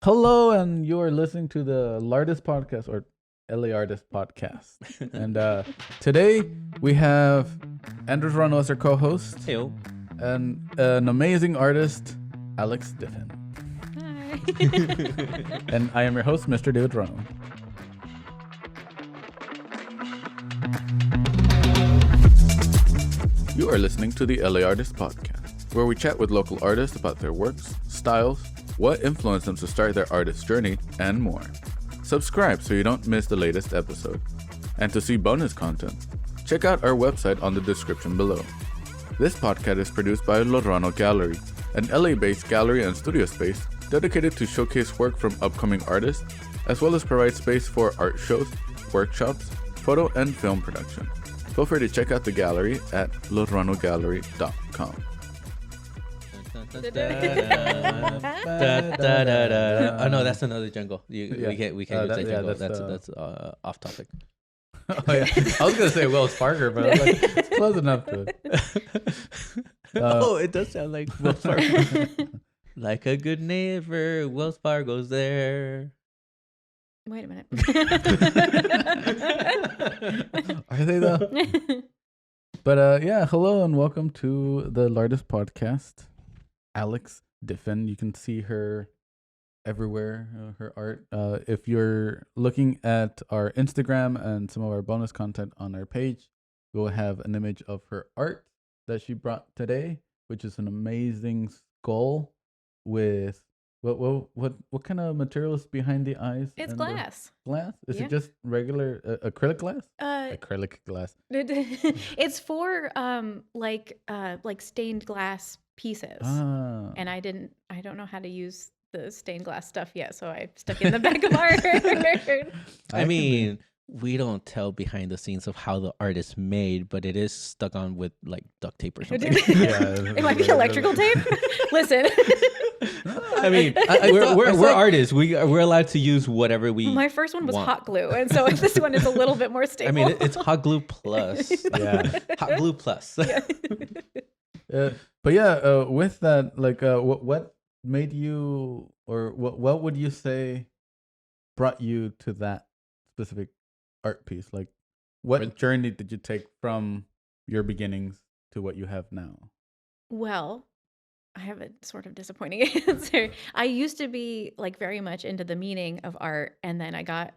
Hello, and you are listening to the LAArtist Podcast or LAArtist Podcast. And today we have Andrew Toronto as our co-host. Heyo. And an amazing artist, Alex Diffin. Hi. And I am your host, Mr. David Toronto. You are listening to the LAArtist Podcast, where we chat with local artists about their works, styles, what influenced them to start their artist journey, and more. Subscribe so you don't miss the latest episode. And to see bonus content, check out our website on the description below. This podcast is produced by Lorano Gallery, an LA-based gallery and studio space dedicated to showcase work from upcoming artists, as well as provide space for art shows, workshops, photo and film production. Feel free to check out the gallery at loranogallery.com. Oh no, that's another jungle. We can't use that jungle. That's off topic. Oh, yeah. I was gonna say Wells Fargo, but I was like, it's close enough to it. It does sound like Wells Fargo. Like a good neighbor, Wells Fargo's there. Wait a minute. Are they though? But hello and welcome to the LAArtist Podcast. Alex Diffin, you can see her everywhere, her art. If you're looking at our Instagram and some of our bonus content on our page, we'll have an image of her art that she brought today, which is an amazing skull with what kind of material is behind the eyes? It's glass. Glass? Is Yeah. it just regular acrylic glass? Acrylic glass. It's for like stained glass pieces. Ah. And I don't know how to use the stained glass stuff yet, so I stuck it in the back of art. I mean, we don't tell behind the scenes of how the art is made, but it is stuck on with like duct tape or something. It might be electrical tape. Listen. I mean, we're artists. We're allowed to use whatever we. My first one was want. hot glue, and so this one is a little bit more stable. I mean, it's hot glue plus. Yeah. Hot glue plus. But yeah, with that, like, what made you, or what would you say brought you to that specific art piece? Like, what journey did you take from your beginnings to what you have now? Well, I have a sort of disappointing answer. I used to be like very much into the meaning of art, and then I got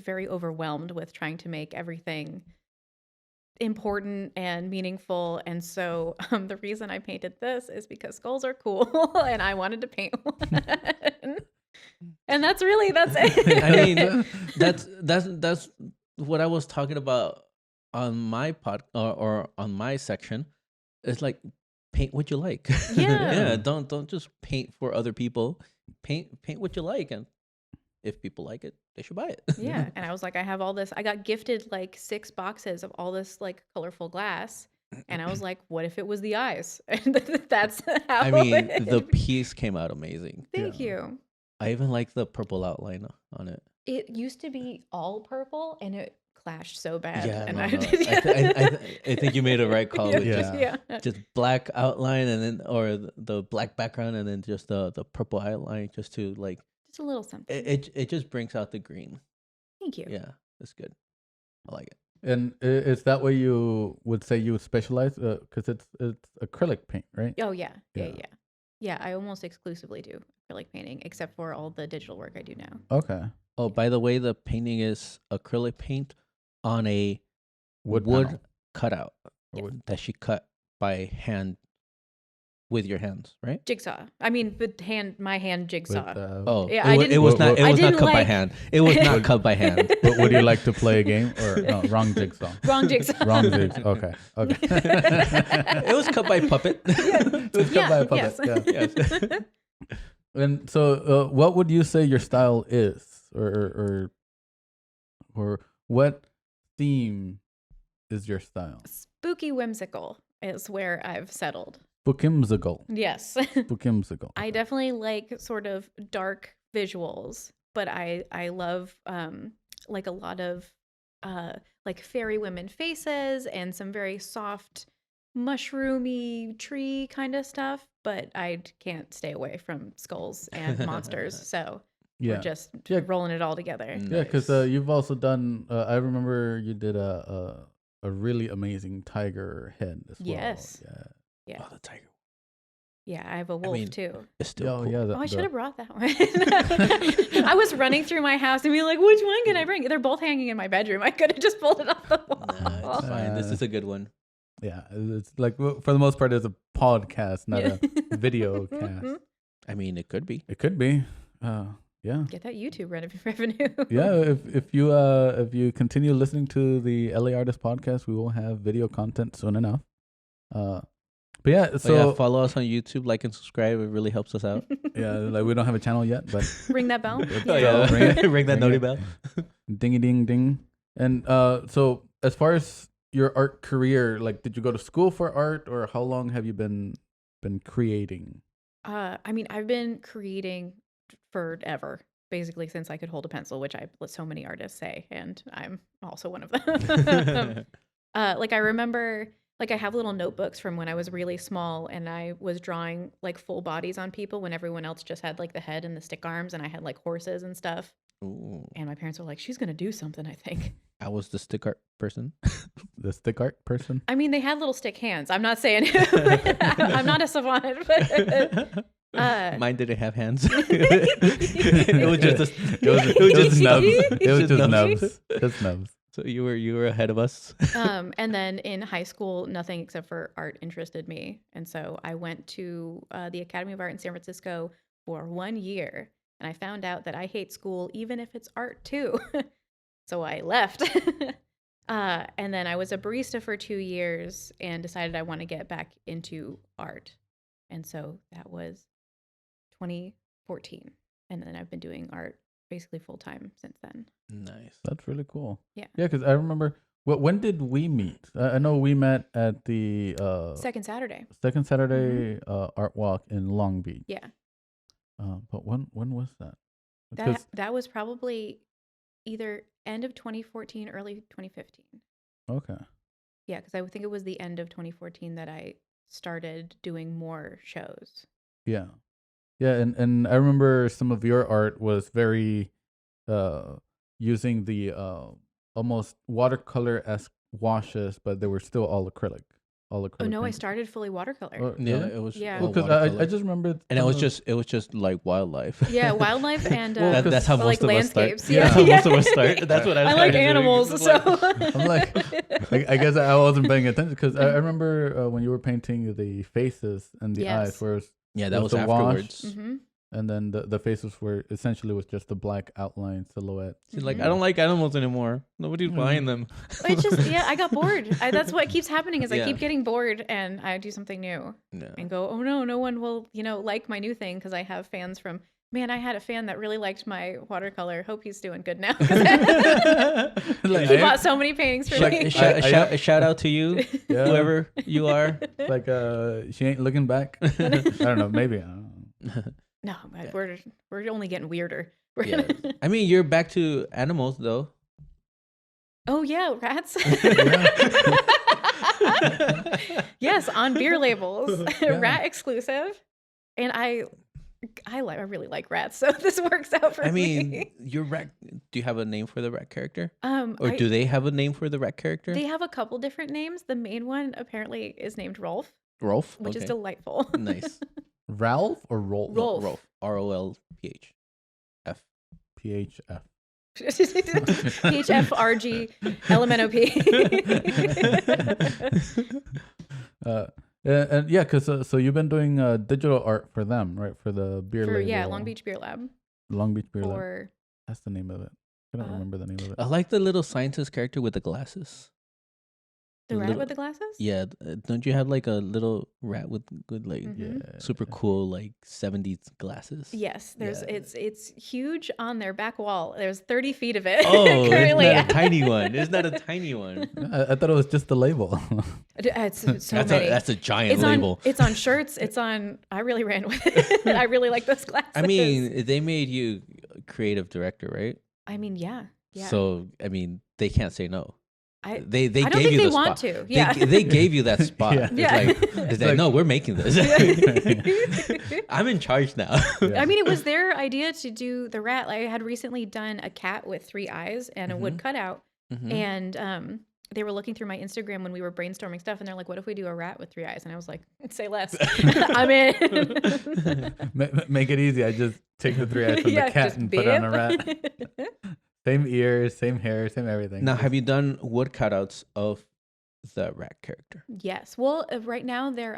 very overwhelmed with trying to make everything important and meaningful. And so the reason I painted this is because skulls are cool and I wanted to paint one. And that's it. I mean, that's what I was talking about on my pod or on my section. It's like paint what you like. Yeah. Don't just paint for other people. Paint what you like, and if people like it, they should buy it. Yeah. And I was like, I have all this. I got gifted like 6 boxes of all this like colorful glass. And I was like, what if it was the eyes? And that's how I mean, the piece came out amazing. Thank you. I even like the purple outline on it. It used to be all purple and it clashed so bad. Yeah, And no. I I think you made a right call. Yeah. Just black outline and then, or the black background and then just the purple outline just to like. Just a little something. It just brings out the green. Thank you. Yeah, that's good. I like it. And is that what you would say you specialize? Because it's acrylic paint, right? Oh, yeah. Yeah. Yeah, I almost exclusively do acrylic painting, except for all the digital work I do now. Okay. Oh, by the way, the painting is acrylic paint on a wood panel. cutout Yeah. that she cut by hand with your hands, right? Jigsaw. I mean, my hand jigsaw. Oh, Yeah, I didn't- it was not. It I was not didn't cut by like- hand. It was not cut by hand. Would you like to play a game or no? Wrong jigsaw. Wrong jigsaw. Wrong jigsaw. Okay. It was cut by puppet. It was cut by a puppet. Yes. Yeah. And so, what would you say your style is, or what theme is your style? Spooky whimsical is where I've settled. Bookimsical. Yes. Bookimsical. I definitely like sort of dark visuals, but I love like a lot of like fairy women faces and some very soft mushroomy tree kind of stuff, but I can't stay away from skulls and monsters. So we're just rolling it all together. Yeah, because you've also done. I remember you did a really amazing tiger head as well. Yes. Yeah. Oh, the tiger. Yeah, I have a wolf too. It's still cool. Yeah, I should have brought that one. I was running through my house and being like, which one can I bring? They're both hanging in my bedroom. I could have just pulled it off the wall. Nah, it's fine. This is a good one. Yeah, it's like for the most part, it's a podcast, not a video cast. I mean, it could be. It could be. Yeah. Get that YouTube revenue. Yeah, if you continue listening to the LAArtist Podcast, we will have video content soon enough. But yeah, so follow us on YouTube, like and subscribe. It really helps us out. Yeah, like we don't have a channel yet, but ring that bell. Ring that noti bell. Dingy ding ding. And so as far as your art career, like, did you go to school for art, or how long have you been creating? I mean, I've been creating forever, basically since I could hold a pencil, which so many artists say, and I'm also one of them. Like I remember. Like I have little notebooks from when I was really small, and I was drawing like full bodies on people when everyone else just had like the head and the stick arms, and I had like horses and stuff. Ooh. And my parents were like, she's going to do something, I think. I was the stick art person. The stick art person? I mean, they had little stick hands. I'm not saying I'm not a savant, but mine didn't have hands. It was just nubs. It was just nubs. Just nubs. So you were ahead of us. And then in high school, nothing except for art interested me. And so I went to the Academy of Art in San Francisco for 1 year. And I found out that I hate school, even if it's art too. So I left. And then I was a barista for 2 years and decided I want to get back into art. And so that was 2014. And then I've been doing art basically full time since then. Nice. That's really cool. Yeah. Yeah, because I remember. When did we meet? I know we met at the Second Saturday art walk in Long Beach. Yeah. But when was that? That was probably either end of 2014, early 2015. Okay. Yeah, because I think it was the end of 2014 that I started doing more shows. Yeah. Yeah, and I remember some of your art was very using the almost watercolor-esque washes, but they were still all acrylic. Oh no, I started fully watercolor. Oh, Yeah, really? it was. Yeah. Because I just remember, And it was just like wildlife. Yeah, wildlife and that's how most like of us start. landscapes. Yeah, that's how most of us start. That's what I like animals, doing. so I'm like, I guess I wasn't paying attention because I remember when you were painting the faces and the eyes, where that was the afterwards. Mhm. and then the faces were essentially was just a black outline silhouette. She's like, I don't like animals anymore. Nobody's buying them. It's just I got bored. That's what keeps happening is I Yeah. keep getting bored and I do something new and go, oh no one will like my new thing because I have fans from. Man, I had a fan that really liked my watercolor. Hope he's doing good now. Like, He bought so many paintings for me. A shout out to you, Yeah. whoever you are. Like she ain't looking back. I don't know. Maybe. I don't know. No, we're only getting weirder. Yeah. I mean, you're back to animals though. Oh yeah, rats. Yes, on beer labels, rat exclusive, and I really like rats, so this works out for me. I mean, your rat. Do you have a name for the rat character? Or I- do they have a name for the rat character? They have a couple different names. The main one apparently is named Rolf, Rolf, which is Okay. delightful. Nice. Ralph or Rolf? Rolf. Rolf. ROLPH. F. PHF. PHFRG LMNOP. And yeah, because so you've been doing digital art for them, right? For the beer label. Yeah, Long Beach Beer Lab. Long Beach Beer Lab. For That's the name of it. I don't remember the name of it. I like the little scientist character with the glasses. the rat little- with the glasses? Yeah, don't you have like a little rat with good like Mhm. super cool like 70s glasses? Yes, there's Yeah. it's huge on their back wall. There's 30 feet of it. Oh, currently. it's not a tiny one. It's not a tiny one. I thought it was just the label. It's so That's many. a giant it's label. it's on shirts. It's on. I really ran with it. I really like those glasses. I mean, they made you a creative director, right? yeah. So, I mean, they can't say no. They I don't gave think you they the want spot. to. Yeah. They gave you that spot. Yeah. Yeah. It's like, no, we're making this. I'm in charge now. Yeah. I mean, it was their idea to do the rat. I had recently done a cat with 3 eyes and a wood cutout, and they were looking through my Instagram when we were brainstorming stuff, and they're like, "What if we do a rat with 3 eyes?" And I was like, "Say less." I'm in. Make it easy. I just take the 3 eyes from the cat just and put it on a beep. rat. Same ears, same hair, same everything. Now, have you done wood cutouts of the rat character? Yes. Well, right now they're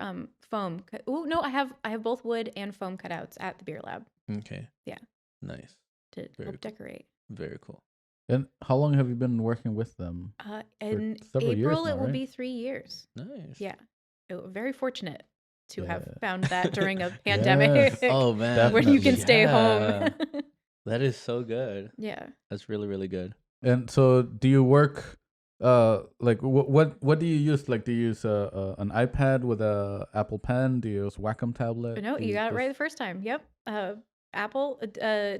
foam. Oh no, I have both wood and foam cutouts at the beer lab. Okay. Yeah. Nice. To Very help decorate. Very cool. And how long have you been working with them? In several years April, now, it will right? be 3 years. Nice. Yeah. Very fortunate to have Yeah. found that during a pandemic. Yes. Oh man. Where you can Definitely. stay Yeah. home. That is so good. Yeah. That's really, really good. And so, do you work? Like what do you use? Like, do you use an iPad with a Apple Pen? Do you use Wacom tablet? No, Do you got it just- right the first time. Yep. Apple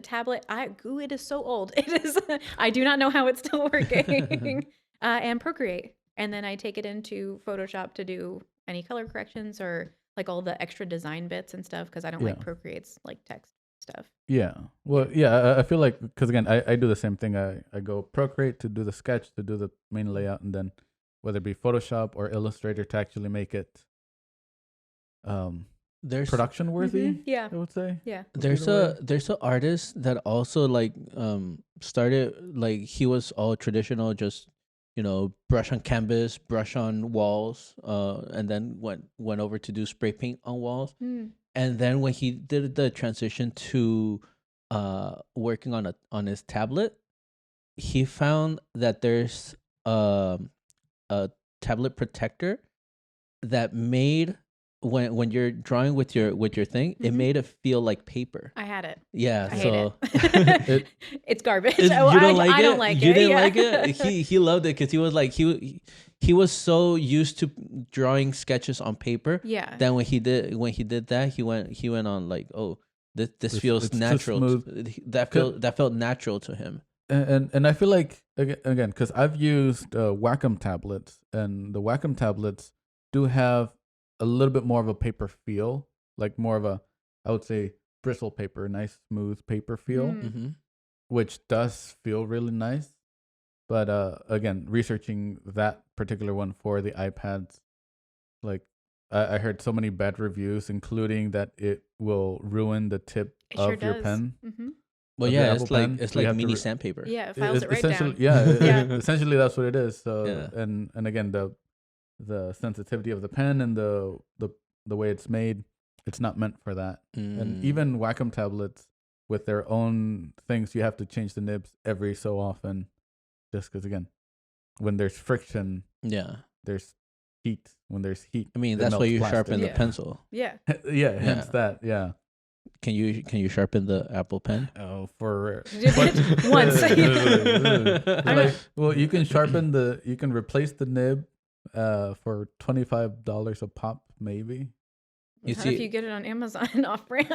tablet. It is so old. It is. I do not know how it's still working. And Procreate, and then I take it into Photoshop to do any color corrections or like all the extra design bits and stuff because I don't like Yeah. Procreate's like text stuff. Yeah. Well, yeah. I feel like because again, I do the same thing. I go Procreate to do the sketch, to do the main layout, and then whether it be Photoshop or Illustrator to actually make it There's production worthy. Yeah. I would say. Yeah. there's a artist that also like started like he was all traditional, just brush on canvas, brush on walls, and then went over to do spray paint on walls. Mm. And then when he did the transition to working on his tablet, he found that there's a tablet protector that made when you're drawing with your thing, it made it feel like paper. I had it. Yeah, I so hate it. It's garbage. you don't like I it. don't like You it. didn't Yeah. like it. He loved it because he was like he was so used to drawing sketches on paper. Yeah. Then when he did that, he went on like, oh, this feels it's too natural. smooth. That felt natural to him. And I feel like again because I've used Wacom tablets, and the Wacom tablets do have a little bit more of a paper feel, like more of a, I would say, bristle paper, nice smooth paper feel, Mm-hmm. which does feel really nice. But again, researching that particular one for the iPads, like I heard so many bad reviews, including that it will ruin the tip It of sure your does. pen. Mm-hmm. Well, Of the yeah, Apple Pen, it's so you like have to mini re- sandpaper. Yeah, it files it right essentially, down. yeah, Yeah. essentially that's what it is. So Yeah. and again the sensitivity of the pen and the way it's made, it's not meant for that. And Mm. even Wacom tablets with their own things, you have to change the nibs every so often, just because again, when there's friction, Yeah, there's heat. When there's heat, I mean it that's why melts you plastic. sharpen the Yeah. pencil. Yeah. Yeah, hence Yeah. that. Yeah. Can you sharpen the Apple Pen? Oh, for Once. Like, well, you can replace the nib for $25 a pop, maybe. You Not see- if you get it on Amazon off brand.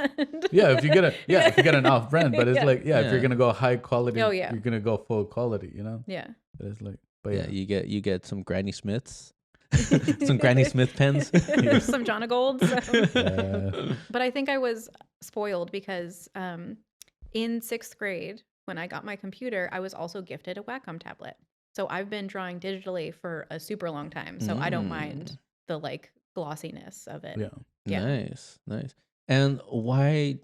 Yeah, if you get an off brand, but it's Yeah. like if Yeah. you're gonna go high quality, Oh, yeah. you're gonna go full quality, Yeah. But it's like, but Yeah, yeah, you get some Granny Smiths, some Granny Smith pens. Some John Golds. Yeah. But I think I was spoiled because in 6th grade, when I got my computer, I was also gifted a Wacom tablet. So I've been drawing digitally for a super long time. So I don't mind the like glossiness of it. yeah. Yeah. Nice. And why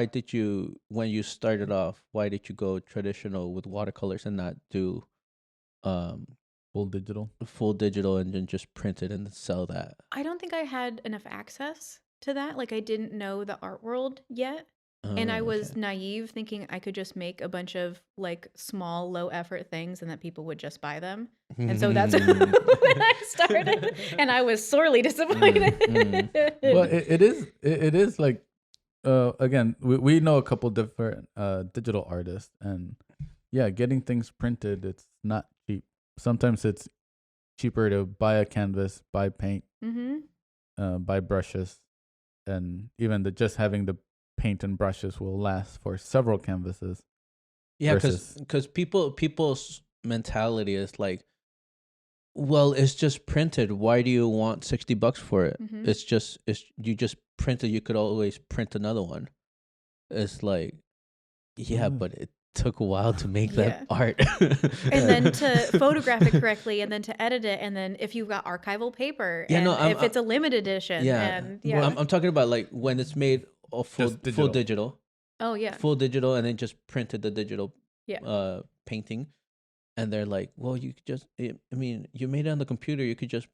did you, when you started off, why did you go traditional with watercolors and not do Full digital. full digital and then just print it and sell that? I don't think I had enough access to that. Like I didn't know the art world yet. And I Oh, was okay. naive thinking I could just make a bunch of like small, low effort things and that people would just buy them. And so that's when I started. And I was sorely disappointed. Well, it is like again, we know a couple different digital artists, and yeah, getting things printed, it's not cheap. Sometimes it's cheaper to buy a canvas, buy paint, buy brushes, and even just having the paint and brushes will last for several canvases. Yeah, versus- because people's mentality is like, Well, it's just printed. Why do you want $60 for it? Mhm. You just print it. You could always print another one. It's like, yeah, but it took a while to make that art. And then to photograph it correctly, and then to edit it, and then if you've got archival paper, Yeah, and no, if it's a limited edition, and I'm talking about like when it's made full digital. Oh yeah, full digital, and then just printed the digital painting. And they're like, well, you could just, I mean, you made it on the computer. You could just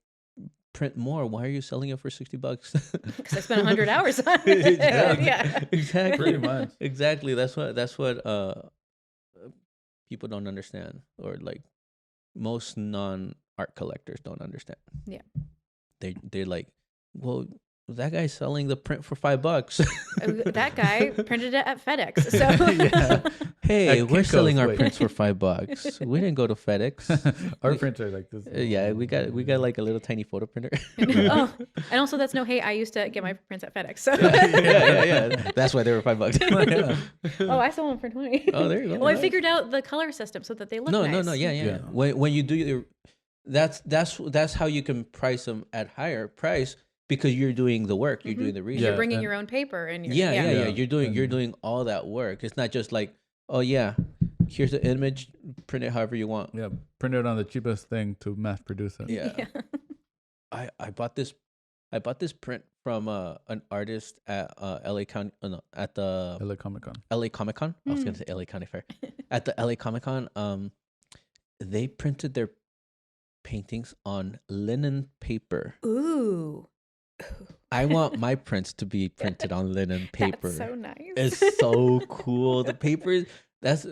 print more. Why are you selling it for $60? Because I spent 100 hours on it. Exactly. Pretty much. Exactly. That's what people don't understand, or like most non-art collectors don't understand. Yeah. They're like, well, that guy's selling the print for $5. That guy printed it at FedEx. So Hey, we're selling our prints for $5. We didn't go to FedEx. Our prints are like this. Yeah, we got like a little tiny photo printer. Oh, and also that's no hate. I used to get my prints at FedEx. So yeah. That's why they were $5. Oh, I sold them for 20. Oh, there you go. Well, I figured out the color system so that they look nice. No, yeah. When you do your, that's how you can price them at higher price. Because you're doing the work, you're doing the research. You're bringing your own paper, and you're doing all that work. It's not just like, oh yeah, here's the image, print it however you want. Yeah, print it on the cheapest thing to mass produce it. Yeah. I bought this print from an artist at LA County, at the LA Comic Con. LA Comic Con. I was gonna say LA County Fair. At the LA Comic Con, they printed their paintings on linen paper. Ooh. I want my prints to be printed on linen paper. That's so nice. It's so cool. The paper, that's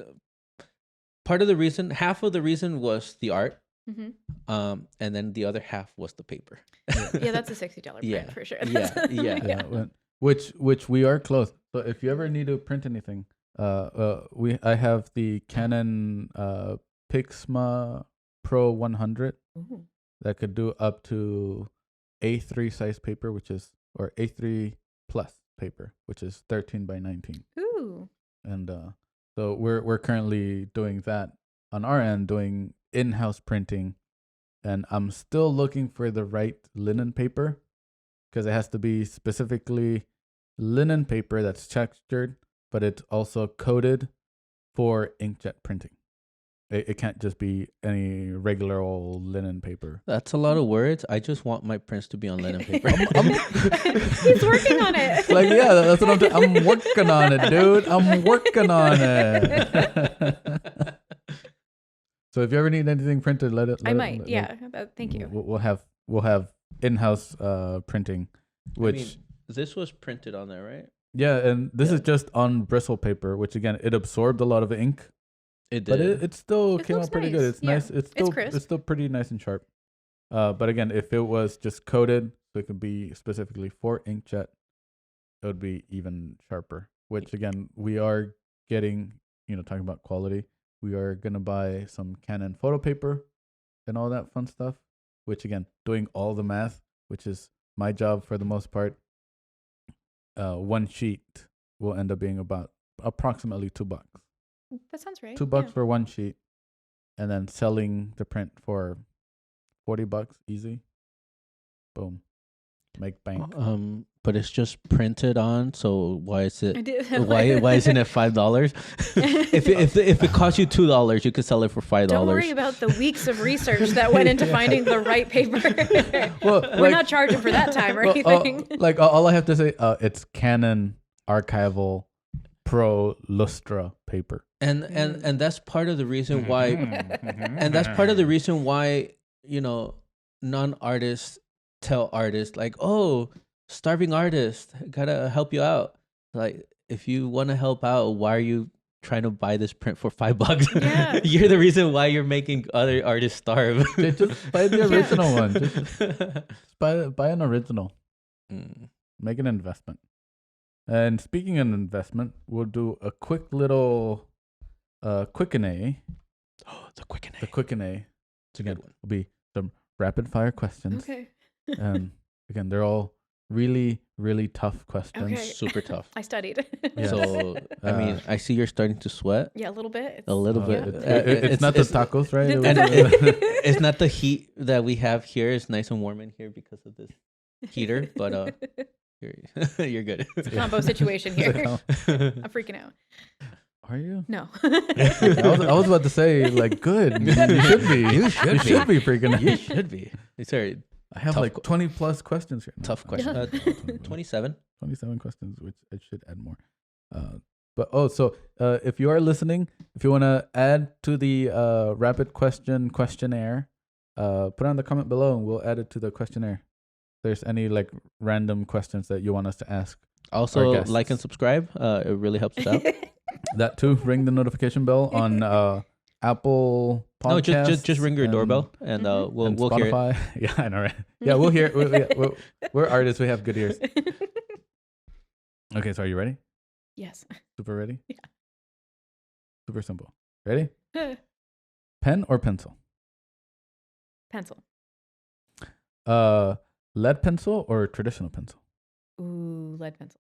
part of the reason. Half of the reason was the art. And then the other half was the paper. Yeah, that's a $60 print for sure. Yeah. Which we are close. So if you ever need to print anything, I have the Canon Pixma Pro 100 that could do up to A3 size paper, or A3 plus paper, which is 13 by 19. Ooh. And so we're currently doing that on our end, doing in-house printing, and I'm still looking for the right linen paper, because it has to be specifically linen paper that's textured, but it's also coated for inkjet printing. It can't just be any regular old linen paper. That's a lot of words. I just want my prints to be on linen paper. He's working on it. Like, yeah, that's what I'm doing. I'm working on it, dude. I'm working on it. So if you ever need anything printed, let it. I might. Thank you. We'll have in-house printing, which this was printed on there, right? Yeah, and this is just on bristle paper, which again, it absorbed a lot of ink. It did. But it still came out pretty good. It's nice. It's still pretty nice and sharp. But again, if it was just coated, so it could be specifically for inkjet, it would be even sharper. Which again, we are getting, talking about quality, we are gonna buy some Canon photo paper and all that fun stuff. Which again, doing all the math, which is my job for the most part, one sheet will end up being about approximately $2. That sounds right. $2 for one sheet, and then selling the print for $40 easy. Boom, make bank. But it's just printed on. So why is it? Why isn't it $5? if it costs you $2, you could sell it for $5. Don't worry about the weeks of research that went into finding the right paper. Well, we're not charging for that time or anything. All I have to say, it's Canon archival Pro Lustra paper. And that's part of the reason why and that's part of the reason why, non-artists tell artists like, oh, starving artist, gotta help you out. Like, if you want to help out, why are you trying to buy this print for $5? Yeah. You're the reason why you're making other artists starve. Just buy the original one. Just buy an original. Make an investment. And speaking of investment, we'll do a quick little Quick&A. Oh, the Quick&A. The Quick&A. It's a good one. Will be some rapid fire questions. Okay. And again, they're all really, really tough questions. Okay. Super tough. I studied. Yeah. So I mean, I see you're starting to sweat Yeah, a little bit. a little yeah. bit. It's not the tacos, right? It's not the heat that we have here. It's nice and warm in here because of this heater, but you're good. It's a combo situation here. Yeah. I'm freaking out. Are you? No. I was about to say, like, good. You should be. You should be freaking out. You should be. Sorry, I have Tough like 20 plus questions here. No, tough question. 27. 27 questions, which I should add more. So if you are listening, if you want to add to the rapid questionnaire, put it on the comment below and we'll add it to the questionnaire. If there's any like random questions that you want us to ask. Also, like and subscribe. It really helps us out. That too. Ring the notification bell on Apple Podcast. No, just ring your doorbell and we'll hear it. Spotify. Yeah, I know, right? Yeah, we'll hear it. We're artists. We have good ears. Okay, so are you ready? Yes. Super ready? Yeah. Super simple. Ready? Pen or pencil? Pencil. Lead pencil or traditional pencil? Ooh, lead pencil.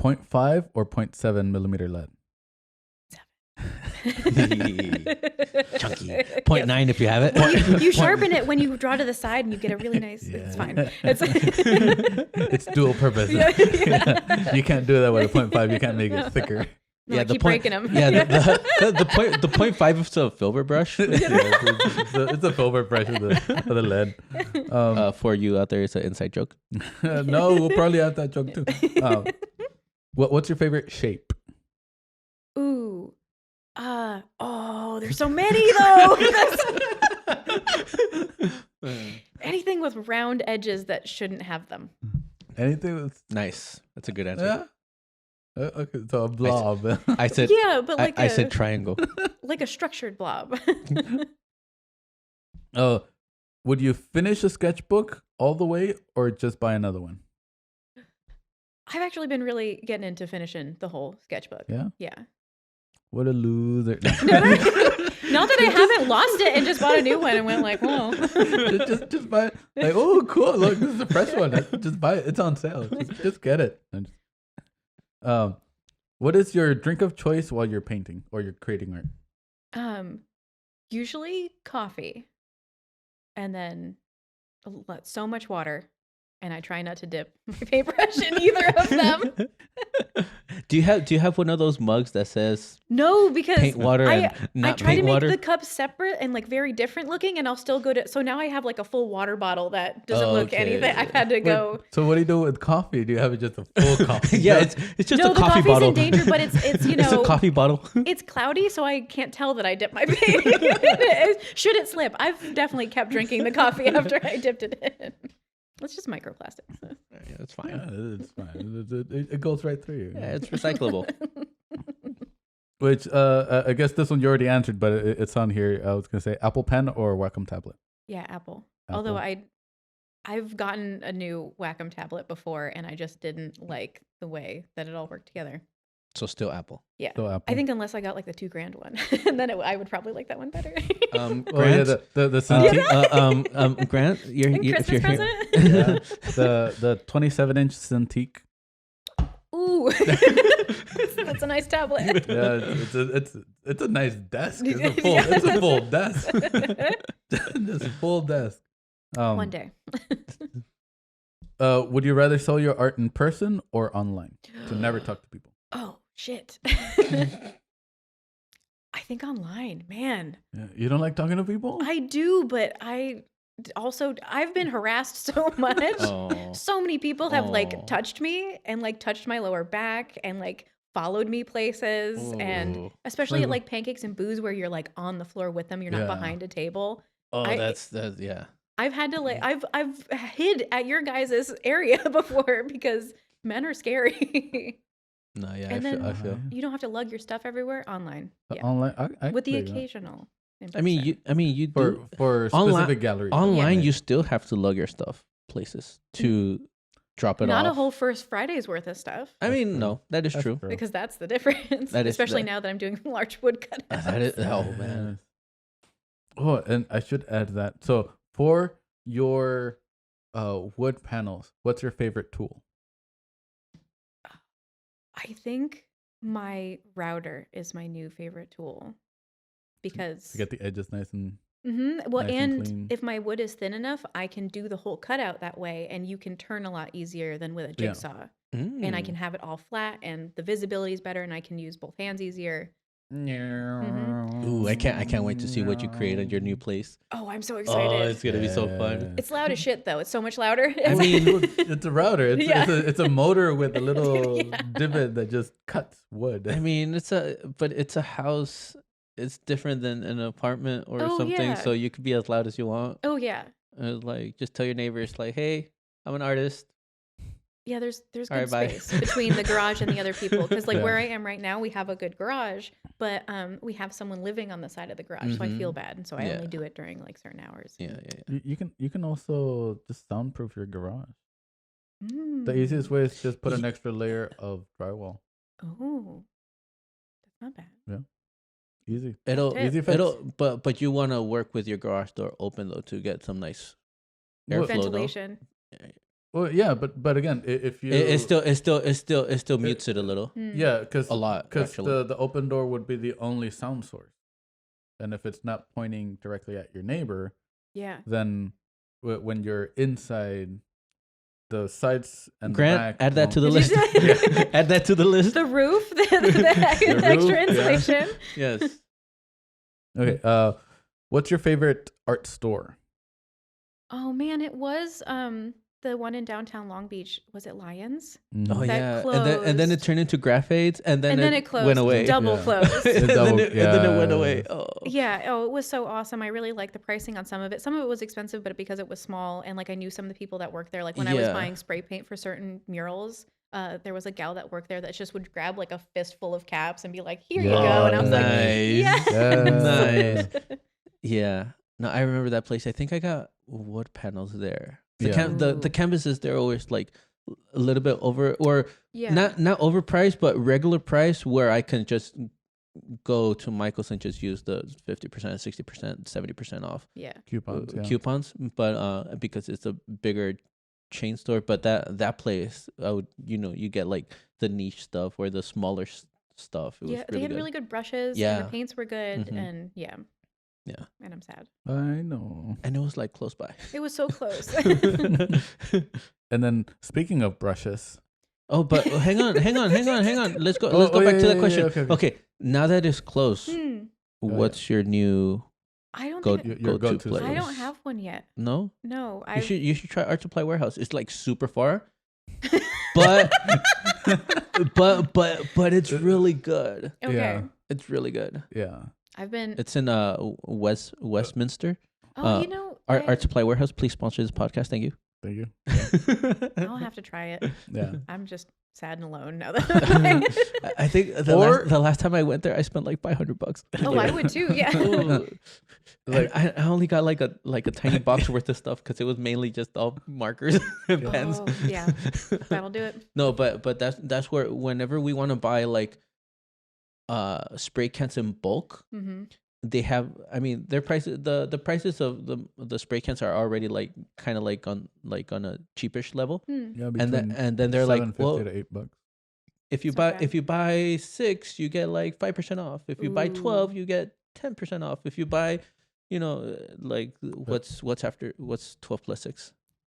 0.5 or 0.7 millimeter lead? Chunky. 0.9 if you have it. You sharpen it when you draw to the side and you get a really nice. It's fine. It's dual purpose. Yeah. You can't do that with a 0.5. You can't make it thicker. No, Yeah, I keep breaking them. Yeah, the 0.5 is a filbert brush. It's a filbert brush of the lead. For you out there, it's an inside joke. No, we'll probably have that joke too. What's your favorite shape? Ooh. There's so many though. Anything with round edges that shouldn't have them. Anything that's Nice. That's a good answer. yeah. Okay, so a blob. I said Yeah, but like I said triangle. like a structured blob. Would you finish a sketchbook all the way or just buy another one? I've actually been really getting into finishing the whole sketchbook. Yeah? Yeah. What a loser. Not that I haven't lost it and just bought a new one and went like, whoa. just buy it. Like, oh, cool. Look, this is a fresh one. Just buy it. It's on sale. Just get it. What is your drink of choice while you're painting or you're creating art? Usually coffee and then so much water. And I try not to dip my paintbrush in either of them. Do you have one of those mugs that says No, because paint water and not I try paint to make water? the cups separate and like very different looking, and I'll still go to. So now I have like a full water bottle that doesn't look Okay. anything. I've had to go. Wait, so what do you do with coffee? Do you have it just a full coffee? Yeah, it's just No, a the coffee coffee's bottle. in danger, but it's you know It's a coffee bottle. it's cloudy, so I can't tell that I dipped my paint. Should it slip? I've definitely kept drinking the coffee after I dipped it in. It's just microplastics. So. Yeah, that's fine. Yeah, it's fine. It goes right through you. Yeah, it's recyclable. Which I guess this one you already answered, but it's on here. I was gonna say Apple Pen or Wacom tablet. Yeah, Apple. Although I've gotten a new Wacom tablet before, and I just didn't like the way that it all worked together. So still Apple. Yeah, So Apple. I think unless I got like the $2,000 one, and then I would probably like that one better. Grant, Oh yeah, the Cintiq. Grant, if you're Christmas here, present. Yeah, the 27-inch Cintiq. Ooh, that's a nice tablet. Yeah, it's a nice desk. It's a full desk. It's a full desk. One day. Would you rather sell your art in person or online to never talk to people? Oh shit. I think online, man. Yeah, you don't like talking to people? I do, but I've been harassed so much. Oh. So many people have Oh. like touched me and like touched my lower back and like followed me places, and Oh. especially at Like- like Pancakes and Booze where you're like on the floor with them, you're not Yeah. behind a table. Oh, that's yeah. I've had to like I've hid at your guys' area before because men are scary. No, yeah, And then- I feel. You don't have to lug your stuff everywhere online. Yeah. Online, I With the can do that. occasional. in I mean, person. you for do for Online- specific galleries. online. You still have to lug your stuff places to drop it not off. a whole First Friday's worth of stuff. I That's mean, true. no, that is That's true. true. Because that's the difference. That is- Especially that- now that I'm doing large wood cutouts. That is, oh man. Yes. Oh, and I should add that. So for your wood panels, what's your favorite tool? I think my router is my new favorite tool because To get the edges nice and well, nice and and clean. if my wood is thin enough, I can do the whole cutout that way, and you can turn a lot easier than with a jigsaw. And I can have it all flat, and the visibility is better, and I can use both hands easier. Ooh, I can't wait to see what you create at your new place. Oh, I'm so Oh, excited! it's gonna be so fun. It's loud as shit, though. It's so much louder. I mean, it's a router. It's a motor with a little divot that just cuts wood. I mean, it's a house. It's different than an apartment or something. Yeah. So you could be as loud as you want. Oh yeah. Like, just tell your neighbors, like, hey, I'm an artist. Yeah, there's good All right, bye. space between the garage and the other people. Because like Yeah. where I am right now, we have a good garage, but we have someone living on the side of the garage, so I feel bad, and so I only do it during like certain hours. Yeah. You can also just soundproof your garage. The easiest way is just put an extra layer of drywall. Oh, that's not bad. Yeah, easy. Easy fix. But you want to work with your garage door open though to get some nice airflow. Ventilation. Well, yeah, but again, if you It still mutes it a little. yeah, because A lot, because actually. the open door would be the only sound source, and if it's not pointing directly at your neighbor, Yeah. then when you're inside, the sides and Grant, the back add that to the Did list. you say- Add that to the list. The roof, the roof, extra yeah. insulation. Yes. Okay. What's your favorite art store? Oh man, it was the one in downtown Long Beach. Was it Lions? Oh That yeah. And then it closed. turned into Graphics, and then it closed. went away. Double Yeah. closed. and, then it went yeah. away. Oh. Yeah. Oh, it was so awesome. I really liked the pricing on some of it. Some of it was expensive, but because it was small and like I knew some of the people that worked there. Like when I was Yeah. buying spray paint for certain murals, there was a gal that worked there that just would grab like a fistful of caps and be like, "Here you go," and I was nice. like, "Yes." Nice. Yeah. No, I remember that place. I think I got wood panels there. The Yeah. Ooh. canvases, they're always like a little bit over, or Yeah. not overpriced, but regular price, where I can just go to Michael's and just use the 50%, 60%, 70% off Yeah. Coupons. Yeah. coupons. But because it's a bigger chain store, but that place, I would you get like the niche stuff or the smaller stuff. It was Yeah, they had really good brushes. Yeah. And the paints were good, Mhm. and yeah. Yeah. And I'm sad. I know. and it was like close by. It was so close. And then speaking of brushes, Oh, but hang on. Let's go. Oh, Let's go back yeah, to yeah, that yeah, question. okay. Okay, now that it's close, Hmm. what's your new I don't go think Your go-to go-to place? I don't have one yet. No, No, you should try Art Supply Warehouse. It's like super far, but but it's really good. Okay. Yeah. It's really good. yeah. I've been. It's in Westminster. Oh, you know, Art Supply Warehouse. Please sponsor this podcast. Thank you. Thank you. I'll have to try it. Yeah. I'm just sad and alone now that. I think the last time I went there, I spent like $500. Oh, I would too. Yeah. Like I only got like a tiny box worth of stuff because it was mainly just all markers and pens. Oh, yeah. That'll do it. No, but that's where whenever we want to buy like spray cans in bulk, Mm-hmm. they have. I mean, their prices the prices of the spray cans are already like kind of like on a cheapish level, Yeah. and then they're like, well, $7.50 to $8. if you It's buy not bad. if you buy 6, you get like 5% off. If you buy 12, you get 10% off. If you buy, like what's 12 plus 6?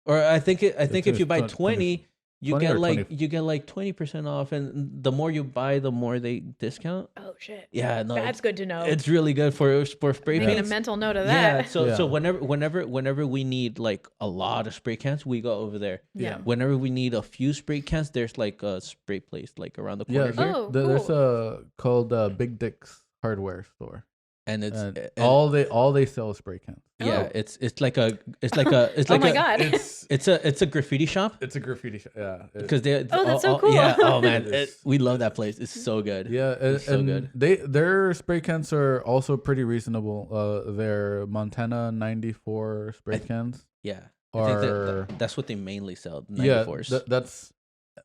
Or I think if you buy 20, you 20 get or like 20. you get like 20% off, and the more you buy, the more they discount. Oh shit. Yeah, no, That's good to know. it's really good for spray Making a paints. mental note of Yeah, that. so Yeah. whenever we need like a lot of spray cans, we go over there. Yeah. Whenever we need a few spray cans, there's like a spray place like around the Yeah. corner here, Oh, There's cool. a called Big Dick's Hardware Store. and it's And and- all they sell is spray cans. yeah, Oh. it's like a Oh my God. it's a graffiti shop It's a graffiti shop. Yeah. because they Oh, that's so cool. yeah, oh man, It is. we love that place. It's so good. Yeah, It's so and good. their spray cans are also pretty reasonable. Their Montana 94 spray cans Yeah. I think are that's what they mainly sell. yeah. 94s. That's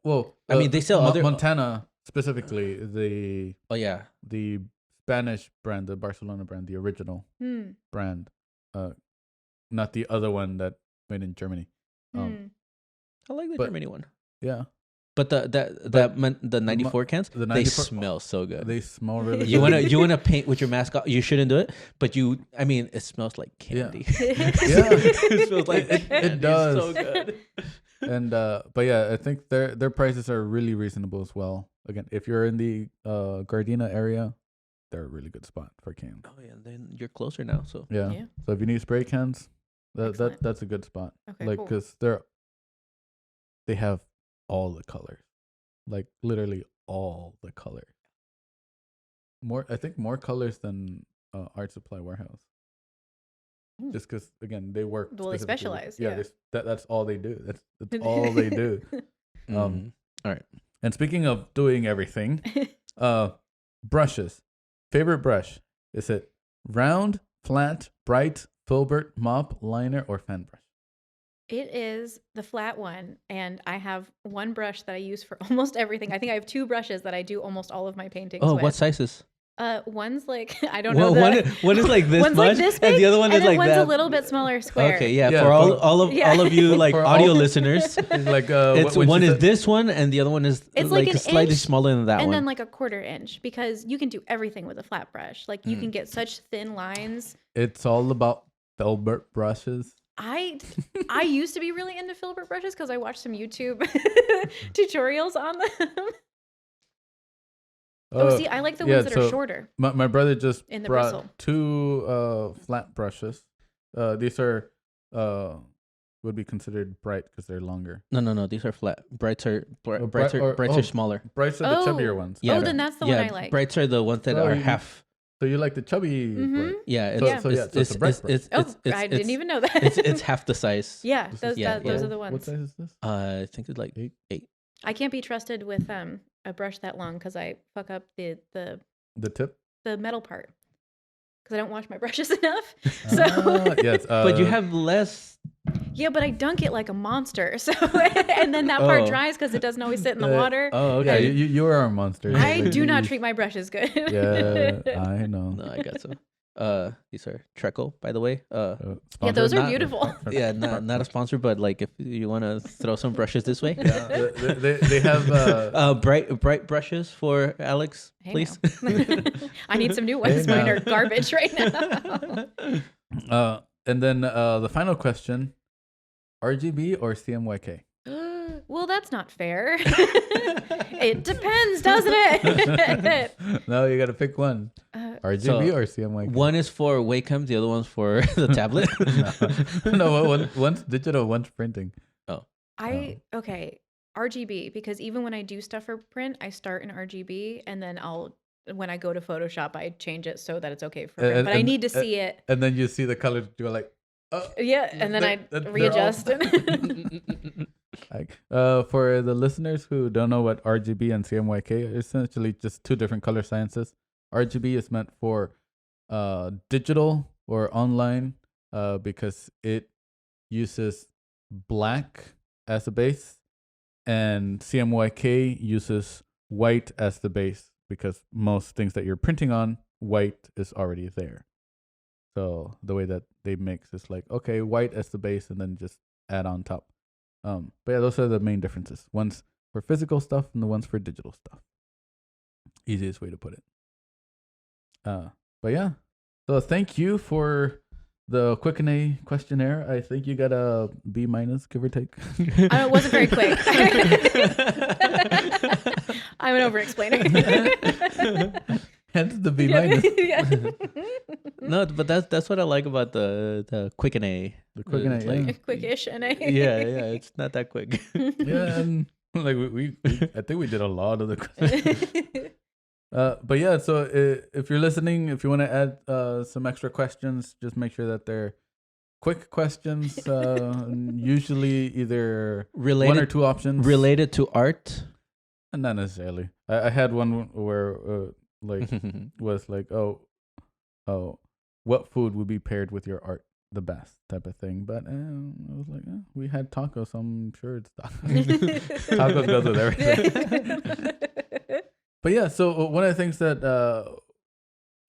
well. I mean, they sell other- Montana specifically Oh yeah. the Spanish brand, the Barcelona brand, the original Hmm. brand, not the other one that made in Germany. I like the but- Germany one. Yeah. But the 94 cans, the they 94 smell so good. They smell really You good. wanna paint with your mask off? You shouldn't do it, but it smells like candy. Yeah. It smells like It candy. does. So good. And but yeah, I think their prices are really reasonable as well. Again, if you're in the Gardena area, they're a really good spot for cans. Oh yeah, then you're closer now. So Yeah. Yeah. So if you need spray cans, Excellent. that's a good spot. Okay, Like cool. because they have all the colors, like literally all the colors. I think more colors than Art Supply Warehouse. Hmm. Just because again they work. Well, they specifically specialize, Yeah, yeah. that's all they do. That's all they do. all right. And speaking of doing everything, brushes. Favorite brush? Is it round, flat, bright, filbert, mop, liner, or fan brush? It is the flat one, and I have one brush that I use for almost everything. I think I have two brushes that I do almost all of my paintings Oh, with. what sizes? One's like I don't know. One is like this one's much, like this big, and the other one and is then like one's that. a little bit smaller square. Okay, yeah. Yeah, For for- all of you like For audio all- listeners, It's like it's when one she is said- this one, and the other one is It's like an slightly inch, smaller than that and one. then like a 1/4 inch, because you can do everything with a flat brush. Like you can get such thin lines. It's all about filbert brushes. I used to be really into filbert brushes because I watched some YouTube tutorials on them. See, I like the ones that are shorter. My brother just In the brought bristle. 2 flat brushes. These are would be considered bright because they're longer. No. These are flat. Brights are bright- brights or- are smaller. Brights are the Oh. chubbier ones. Yeah. Oh, then that's the one I like. Brights are the ones that Oh, are you- half. So you like the chubby Mhm. bright. Yeah. So- Yeah. so it's a bright brush. I didn't even know that. It's half the size. Yeah, This those is- yeah, those yeah. are the What ones. size is this? I think it's like 8. I can't be trusted with a brush that long because I fuck up the The tip? metal part because I don't wash my brushes enough. So Yes. But you have less. yeah, but I dunk it like a monster. So and then that part Oh. dries because it doesn't always sit in the water. Oh, Yeah, okay. you are a monster. I Like, do not you- treat my brushes good. Yeah, I know. No, I got some. These are Treco, by the way. Yeah, Sponsored? those are not- beautiful. Yeah, not a sponsor, but like if you want to throw some brushes this way, Yeah, they have bright brushes for Alex, Hey, please. now. I need some new ones. Hey, Mine now. are garbage right now. and then the final question: RGB or CMYK? Well, that's not fair. It depends, doesn't it? No, you got to pick one: RGB So, or CMYK. One is for Wacom, the other one's for the tablet. No, one's digital, one's printing. Okay, RGB, because even when I do stuff for print, I start in RGB and then when I go to Photoshop, I change it so that it's okay for print. But I need to see it. And then you see the colors, you're like, oh. Yeah, and then they're I all- readjust. For the listeners who don't know what RGB and CMYK are, essentially just 2 different color sciences. RGB is meant for digital or online because it uses black as a base, and CMYK uses white as the base because most things that you're printing on, white is already there. So the way that they mix is like, okay, white as the base and then just add on top. But yeah, those are the main differences. One's for physical stuff and the one's for digital stuff. Easiest way to put it. But yeah. So thank you for the Quick&A questionnaire. I think you got a B-, give or take. It wasn't very quick. I'm an over-explainer. Hence the B-. Yeah. No, but that's what I like about the Quick&A. The Quick&A, It's like- yeah. Quickish and Yeah, it's not that quick. Yeah, and like we I think we did a lot of the questions. But yeah, so if you're listening, if you want to add some extra questions, just make sure that they're quick questions. Usually either one or 2 options. Related to art. Not necessarily. I had one where like was like, oh, what food would be paired with your art the best type of thing. But I was like, we had tacos, so I'm sure it's tacos. Tacos goes with everything. But yeah, so one of the things that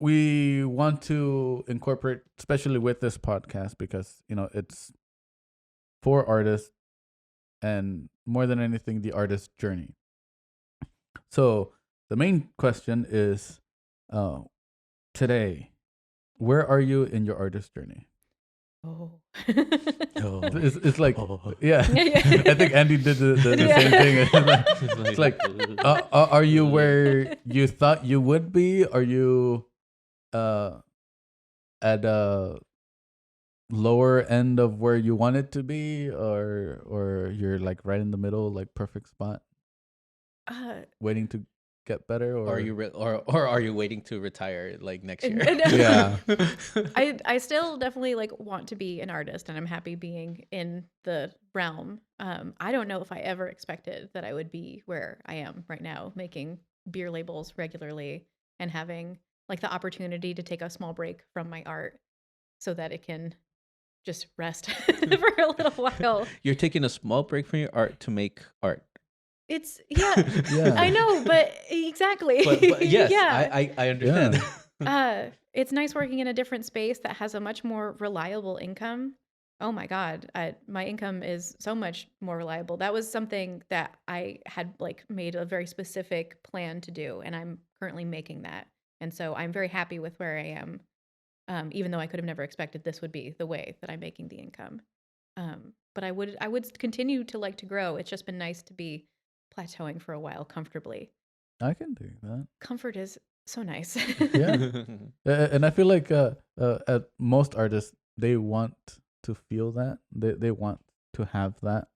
we want to incorporate, especially with this podcast, because it's for artists, and more than anything, the artist's journey. So the main question is, today, where are you in your artist journey? Oh. It's like, yeah. Yeah. I think Andy did the same thing. It's like, are you where you thought you would be? Are you at a lower end of where you want it to be, or you're like right in the middle, like perfect spot, waiting to get better, or are you or are you waiting to retire like next year? Yeah. I still definitely like want to be an artist, and I'm happy being in the realm. I don't know if I ever expected that I would be where I am right now, making beer labels regularly and having like the opportunity to take a small break from my art so that it can just rest for a little while. You're taking a small break from your art to make art. It's yeah, Yeah. I know, but exactly. But yes, Yeah. I understand. It's nice working in a different space that has a much more reliable income. Oh my God, my income is so much more reliable. That was something that I had like made a very specific plan to do, and I'm currently making that. And so I'm very happy with where I am, even though I could have never expected this would be the way that I'm making the income. But I would continue to like to grow. It's just been nice to be plateauing for a while comfortably. I can do that. Comfort is so nice. Yeah. And I feel like at most artists, they want to feel that. They want to have that.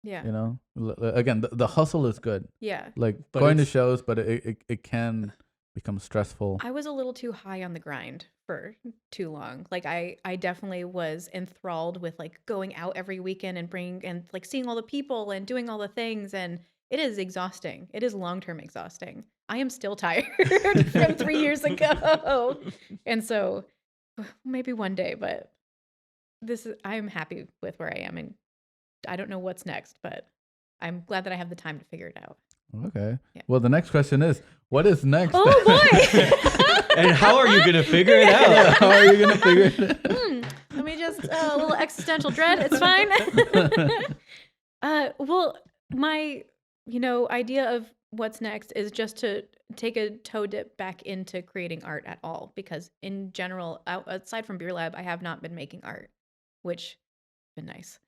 Yeah. You know, again, the hustle is good. Yeah. Like But going to it's- shows, but it can become stressful. I was a little too high on the grind for too long. Like I definitely was enthralled with like going out every weekend and like seeing all the people and doing all the things, and it is exhausting. It is long-term exhausting. I am still tired from 3 years ago. And so maybe one day, but I'm happy with where I am, and I don't know what's next, but I'm glad that I have the time to figure it out. Okay. Yeah. Well, the next question is, what is next? Oh boy. And how are you gonna figure it out? Yeah, how are you gonna figure it out? Let me just a little existential dread. It's fine. Well, my idea of what's next is just to take a toe dip back into creating art at all, because in general, aside from Beer Lab, I have not been making art, which has been nice.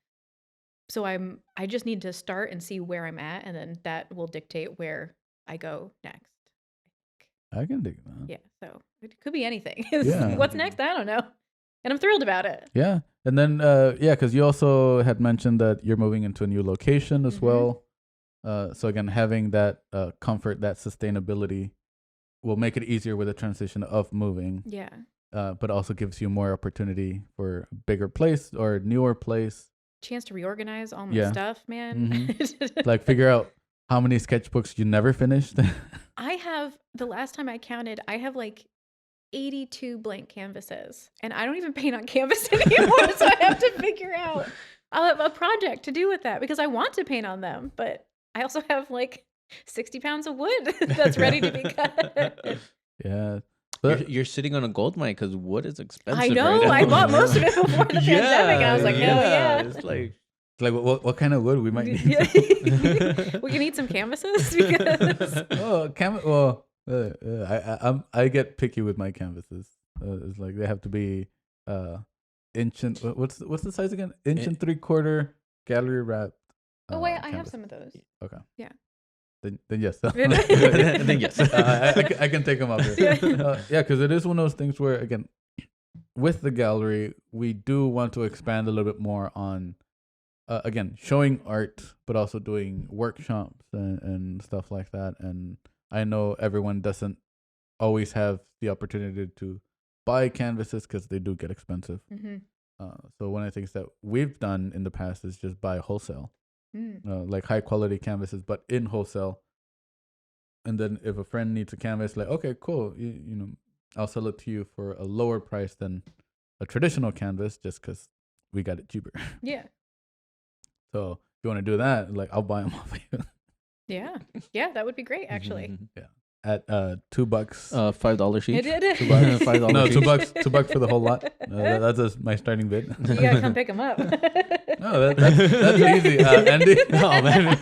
So I just need to start and see where I'm at, and then that will dictate where I go next. I can dig that. Yeah, so it could be anything. Yeah. What's next? I don't know. And I'm thrilled about it. Yeah. And then, because you also had mentioned that you're moving into a new location as Mhm. well. So again, having that comfort, that sustainability will make it easier with the transition of moving, Yeah. but also gives you more opportunity for a bigger place or newer place. Chance to reorganize all my Yeah. stuff, man. Like figure out how many sketchbooks you never finished. I have, the last time I counted, I have like 82 blank canvases, and I don't even paint on canvas anymore. So I have to figure out a project to do with that, because I want to paint on them, but I also have like 60 pounds of wood that's ready to be cut. Yeah. You're sitting on a gold mine because wood is expensive. I know. right now. I bought most of it before the pandemic, and I was like, hell yeah. It's like Like what kind of wood we might need? We can eat some canvases because I get picky with my canvases. It's like they have to be inch and what's the size again? Inch and 3/4 gallery wrapped. oh wait, I have canvas. some of those. Okay. Yeah. Then yes. then yes. I can take them up here. Yeah, because it is one of those things where again, with the gallery, we do want to expand a little bit more on. Again, showing art, but also doing workshops and stuff like that. And I know everyone doesn't always have the opportunity to buy canvases because they do get expensive. Mm-hmm. So one of the things that we've done in the past is just buy wholesale, like high quality canvases, but in wholesale. And then if a friend needs a canvas, like, okay, cool, you know, I'll sell it to you for a lower price than a traditional canvas just because we got it cheaper. Yeah. So if you want to do that, like I'll buy them off of you Yeah. Yeah, that would be great, actually. at $2. $5 each. $2. $5 No, each. $2 for the whole lot. That's my starting bid. You gotta come pick them up. No, that's easy, Andy. Oh man.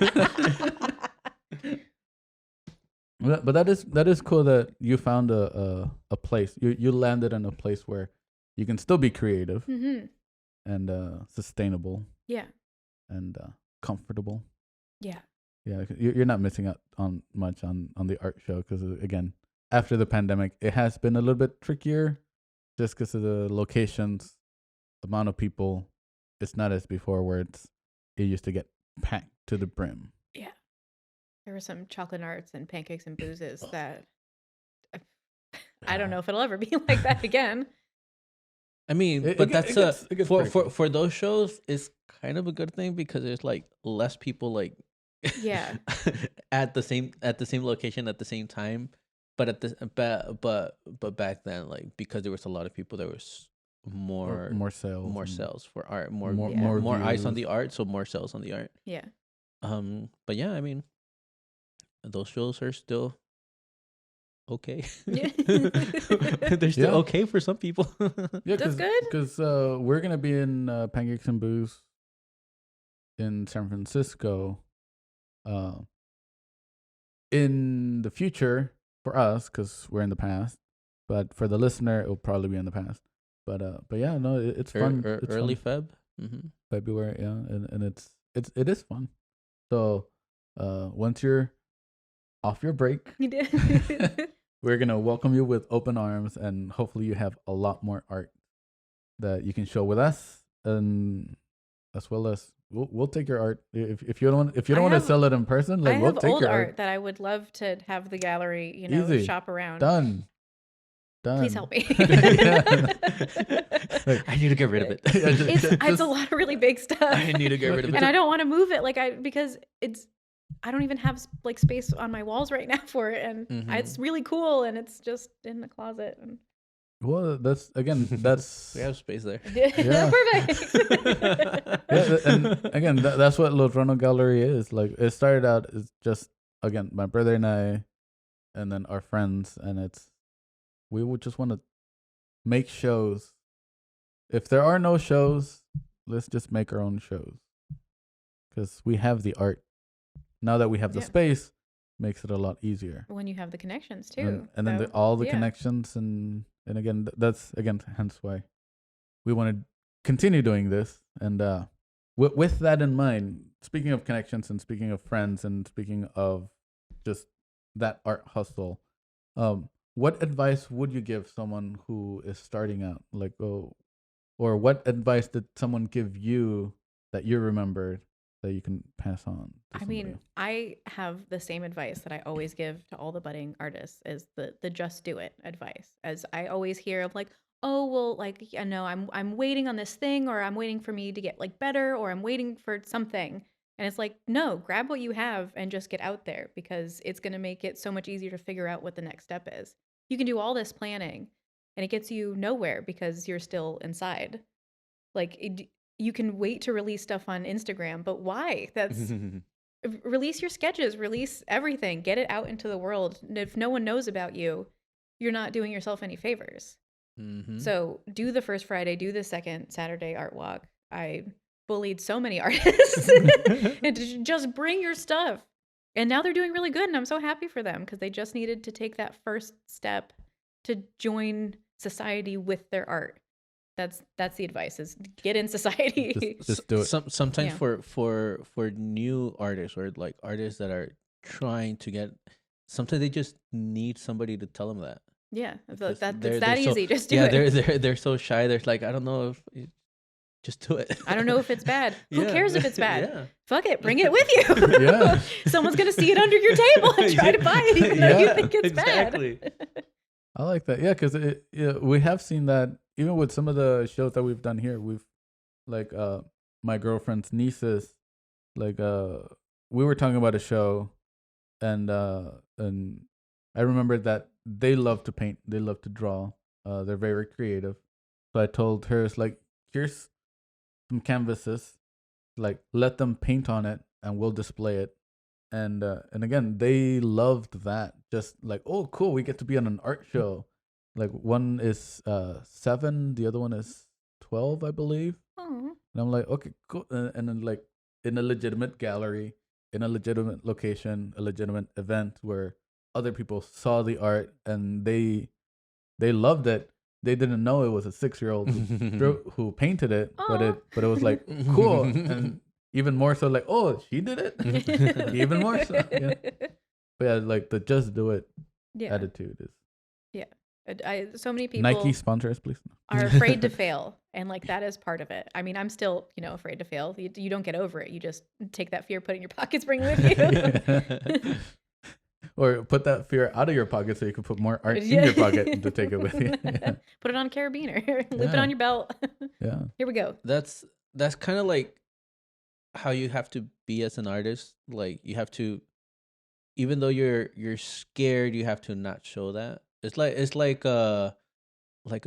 But that is cool that you found a place. You landed in a place where you can still be creative and sustainable. Yeah. And comfortable. Yeah. Yeah, you're not missing out on much on the art show because again, after the pandemic, it has been a little bit trickier, just because of the locations, the amount of people. It's not as before where it used to get packed to the brim. Yeah. There were some chocolate arts and pancakes and boozes that I don't know if it'll ever be like that again. I mean, It but gets- that's it gets for pretty cool. for those shows, it's kind of a good thing because there's like less people like Yeah. at the same location at the same time. But at the but back then, like because there was a lot of people, there was more sales, more and sales for art, more more- Yeah. more eyes on views. the art, so more sales on the art. Yeah. But yeah, I mean, those shows are still okay. Yeah. They're still Yeah. okay for some people. Yeah, That's good. Because we're gonna be in Pancakes and Booze in San Francisco, in the future for us because we're in the past, but for the listener, it will probably be in the past. But yeah, no, it's fun. It's Early fun. Feb. February, yeah, and it is fun. So, once you're off your break, You did. we're gonna welcome you with open arms, and hopefully you have a lot more art that you can show with us, and as well as we'll take your art if you don't want I to have- sell it in person. Like I we'll have take old your art that I would love to have the gallery, Easy. shop around. Done. Please help me. Like, I need to get rid of it. Yeah, It's a lot of really big stuff. I need to get rid of it. and I don't want to move it because I don't even have like space on my walls right now for it, and Mhm. it's really cool, and it's just in the closet. And well, that's We have space there. perfect. yeah, and again, that's what Lodrono Gallery is. Like it started out as just again my brother and I, and then our friends, and we would just want to make shows. If there are no shows, let's just make our own shows because we have the art. Now that we have the Yeah. space, makes it a lot easier. When you have the connections too, And then so, all the yeah. connections and again that's again hence why we want to continue doing this and with that in mind, speaking of connections and speaking of friends and speaking of just that art hustle, what advice would you give someone who is starting out, like or what advice did someone give you that you remembered that you can pass on to I somebody mean, else? I have the same advice that I always give to all the budding artists is the just do it advice. As I always hear of like, oh, well, like, no, I'm waiting on this thing, or I'm waiting for me to get like better, or I'm waiting for something. And it's like, no, grab what you have and just get out there because it's going to make it so much easier to figure out what the next step is. You can do all this planning and it gets you nowhere because you're still inside. Like you can wait to release stuff on Instagram, but why? Release your sketches, release everything, get it out into the world. And if no one knows about you, you're not doing yourself any favors. So do the first Friday, do the second Saturday art walk. I bullied so many artists and just bring your stuff. And now they're doing really good. And I'm so happy for them because they just needed to take that first step to join society with their art. That's the advice is get in society. Just do it. Sometimes Yeah. for new artists or like artists that are trying to get, sometimes they just need somebody to tell them that. Yeah, Because it's they're that so- easy. Just do yeah, it. they're so shy. They're like, I don't know if just do it. I don't know if it's bad. Who Yeah. cares if it's bad? Yeah. Fuck it, bring it with you. Yeah. Someone's gonna see it under your table and try to buy it, even though you Yeah, think it's exactly. bad. I like that. Yeah, because we have seen that even with some of the shows that we've done here. We've like my girlfriend's nieces, like we were talking about a show, and I remembered that they love to paint, they love to draw. They're very creative. So I told her, it's like, here's some canvases, like let them paint on it, and we'll display it. And again, they loved that. Just like, oh, cool, we get to be on an art show. Like one is 7, the other one is 12, I believe. Oh. And I'm like, okay, cool. And then like in a legitimate gallery, in a legitimate location, a legitimate event where other people saw the art and they loved it. They didn't know it was a 6-year-old who painted it, but it was like cool, and even more so like, oh, she did it, even more so. Yeah. But yeah, like the just do it attitude is. Yeah, so many people. Nike sponsor us, please. Are afraid to fail, and like that is part of it. I mean, I'm still afraid to fail. You don't get over it. You just take that fear, put it in your pockets, bring it with you. Or put that fear out of your pocket so you can put more art in your pocket to take it with you. Yeah. Put it on a carabiner, loop it on your belt. Yeah. Here we go. That's kind of like how you have to be as an artist. Like you have to, even though you're scared, you have to not show that. It's like a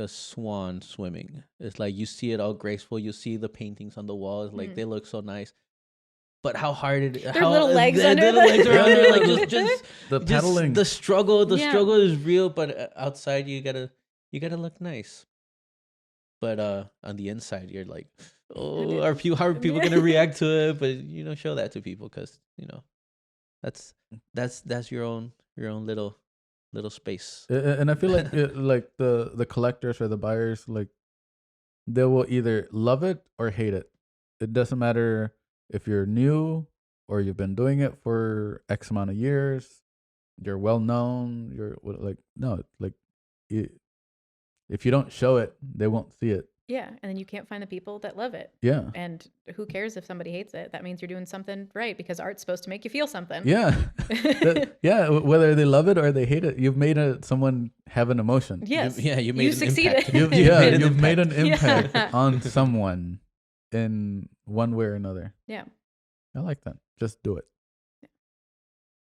swan swimming. It's like you see it all graceful. You see the paintings on the walls, like they look so nice. But how hard it? Their little legs under the legs are under, like just the pedaling. The struggle struggle is real. But outside, you gotta look nice. But on the inside, you're like, oh, how are people gonna react to it? But show that to people because that's your own little space. And I feel like like the collectors or the buyers, like they will either love it or hate it. It doesn't matter if you're new or you've been doing it for X amount of years, you're well known, you're like, no, like if you don't show it, they won't see it. Yeah, and then you can't find the people that love it. Yeah. And who cares if somebody hates it? That means you're doing something right because art's supposed to make you feel something. Yeah. Yeah, whether they love it or they hate it, you've made someone have an emotion. Yes. You made an succeeded. impact. You've made an impact on someone in one way or another. Yeah. I like that. Just do it.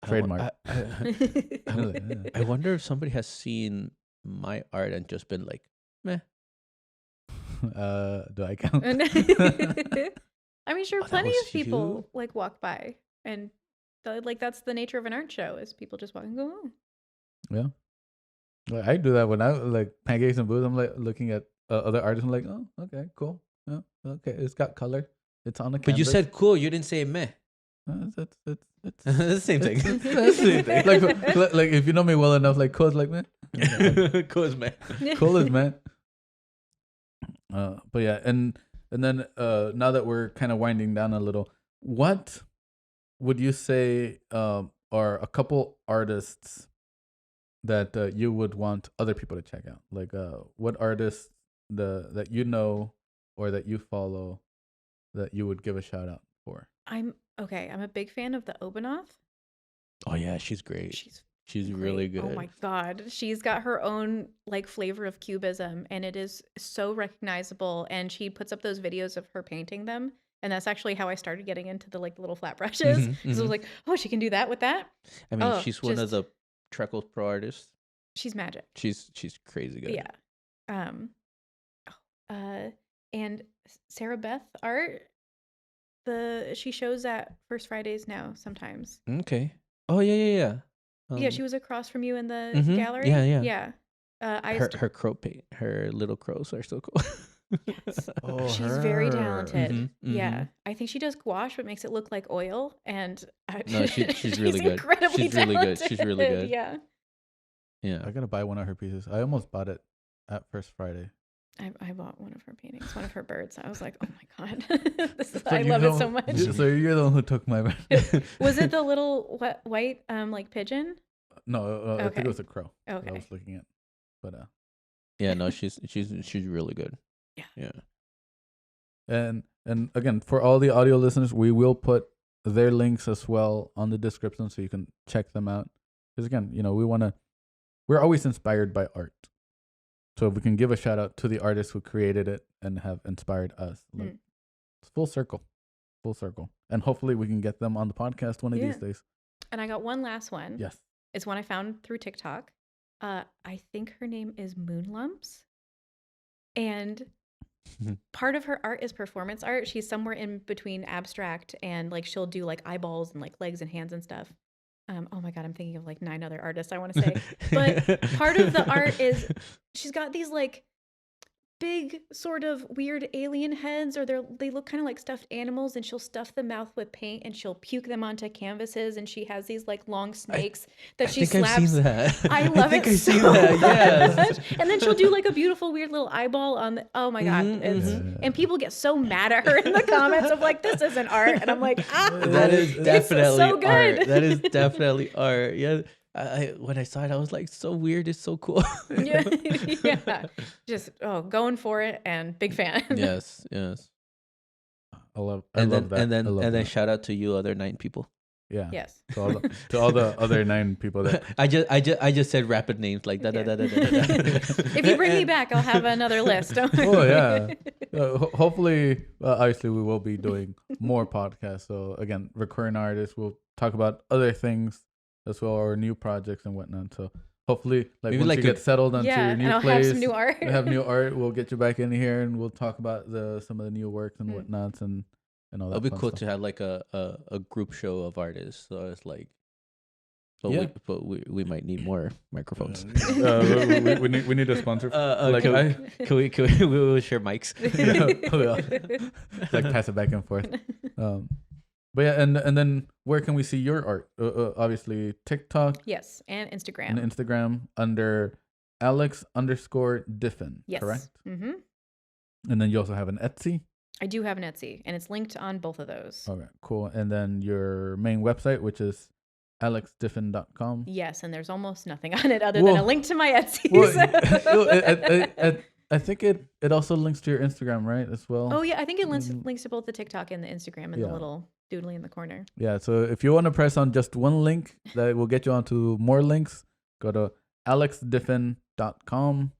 Trademark. I wonder if somebody has seen my art and just been like, meh. Do I count? I mean, sure, plenty of people like walk by, and like that's the nature of an art show is people just walk and go. Oh. Yeah, like, I do that when I like pancakes and booze. I'm like looking at other artists. I'm like, oh, okay, cool. Yeah, okay, it's got color. It's on the canvas. But you said cool. You didn't say meh. It's the same thing. It's the same thing. Like if you know me well enough, like cool is like man. Cool is man. Cool is man. But yeah, and then now that we're kind of winding down a little, what would you say are a couple artists that you would want other people to check out? Like what artists that you know or that you follow that you would give a shout out for? I'm a big fan of the Obanoth. Oh yeah, she's great. She's Great. really good. Oh my God. She's got her own like flavor of cubism and it is so recognizable. And she puts up those videos of her painting them. And that's actually how I started getting into the like little flat brushes. I was like, oh, she can do that with that. I mean, she's one of the Treckles Pro artists. She's magic. She's crazy good. Yeah. And Sarah Beth art, she shows at First Fridays now sometimes. Okay. Oh yeah. Yeah, she was across from you in the gallery. Yeah. Her crow paint, her little crows are so cool. Yes. Oh, she's very talented. Mm-hmm. Yeah, I think she does gouache, but makes it look like oil. And no, she's really good. Incredibly she's really talented. good. She's really good. Yeah. I gotta buy one of her pieces. I almost bought it at First Friday. I bought one of her paintings, one of her birds. I was like, oh my God, I love it so much. So you're the one who took my bird. Was it the little white like pigeon? No, I think it was a crow. Okay. I was looking at, but yeah, no, she's really good. Yeah. And again, for all the audio listeners, we will put their links as well on the description so you can check them out. Because again, we're always inspired by art. So if we can give a shout out to the artists who created it and have inspired us, like it's full circle. And hopefully we can get them on the podcast one of these days. And I got one last one. Yes. It's one I found through TikTok. I think her name is Moonlumps. And part of her art is performance art. She's somewhere in between abstract and like she'll do like eyeballs and like legs and hands and stuff. Oh my God, I'm thinking of like 9 other artists I want to say. But part of the art is she's got these like big sort of weird alien heads, or they look kind of like stuffed animals, and she'll stuff the mouth with paint and she'll puke them onto canvases, and she has these like long snakes that she slaps. I've seen that. I love it so that. Yes. much. And then she'll do like a beautiful weird little eyeball on the, oh my God. And people get so mad at her in the comments of like, this isn't art. And I'm like, that is definitely so good. art. That is definitely art. Yeah. When I saw it, I was like, so weird. It's so cool. Yeah. Just going for it, and big fan. Yes. I love that. And then shout out to you other 9 people. Yeah. Yes. To all the other 9 people that I just said rapid names like da da da da da. If you bring me back, I'll have another list. Oh yeah. Hopefully, obviously, we will be doing more podcasts. So again, recurring artists. We'll talk about other things as well, our new projects and whatnot. So hopefully, once you get settled onto your new and I'll place, have some new art. we have new art. We'll get you back in here and we'll talk about some of the new works and whatnots and all that. It'll be fun cool stuff. to have like a group show of artists. So it's like, we might need more microphones. we need a sponsor. Can we will share mics? Like pass it back and forth. But yeah, and then where can we see your art? Obviously TikTok. Yes, and Instagram. And Instagram under ALEX_Diffin. Yes. Correct. Mm-hmm. And then you also have an Etsy. I do have an Etsy, and it's linked on both of those. Okay, cool. And then your main website, which is alexdiffin.com. Yes, and there's almost nothing on it other than a link to my Etsy. I think it also links to your Instagram, right, as well? Oh, yeah. I think it links to both the TikTok and the Instagram and the little doodly in the corner. Yeah, so if you want to press on just one link that will get you onto more links, go to alexdiffin.com.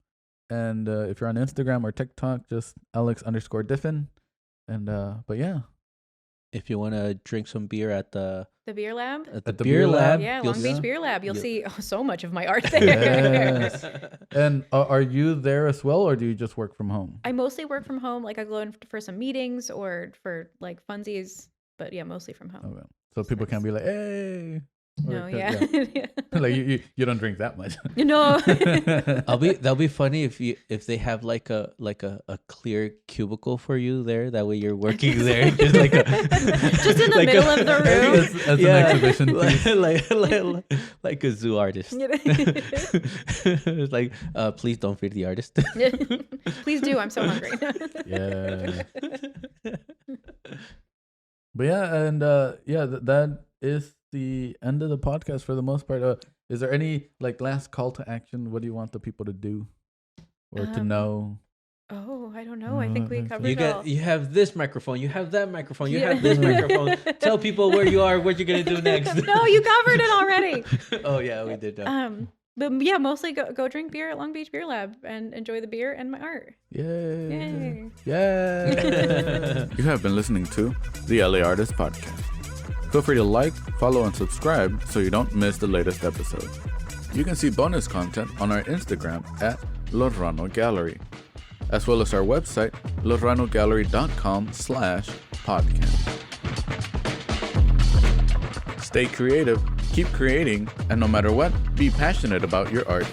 And if you're on Instagram or TikTok, just alex_diffin. And but yeah. If you want to drink some beer at the Beer Lab? At the Beer Lab. Yeah, Long Beach Beer Lab. You'll see so much of my art there. Yes. And are you there as well, or do you just work from home? I mostly work from home. Like I go in for some meetings or for like funsies, but yeah, mostly from home. Okay. So people can be like, hey. No, yeah. Like you don't drink that much. No. That'll be funny if they have like a clear cubicle for you there. That way you're working there, just like just in the middle of the room as an exhibition piece. like a zoo artist. It's like, please don't feed the artist. Please do. I'm so hungry. Yeah. But yeah, and that is the end of the podcast for the most part. Is there any like last call to action? What do you want the people to do or to know? Oh, I don't know. I think we covered it all. You have this microphone. You have that microphone. You have this microphone. Tell people where you are, what you're gonna do next. No, you covered it already. Oh yeah, we did. But yeah, mostly go drink beer at Long Beach Beer Lab and enjoy the beer and my art. Yay! Yeah. You have been listening to the LAArtist Podcast. Feel free to like, follow, and subscribe so you don't miss the latest episode. You can see bonus content on our Instagram at Lorano Gallery, as well as our website, loranogallery.com/podcast. Stay creative, keep creating, and no matter what, be passionate about your art.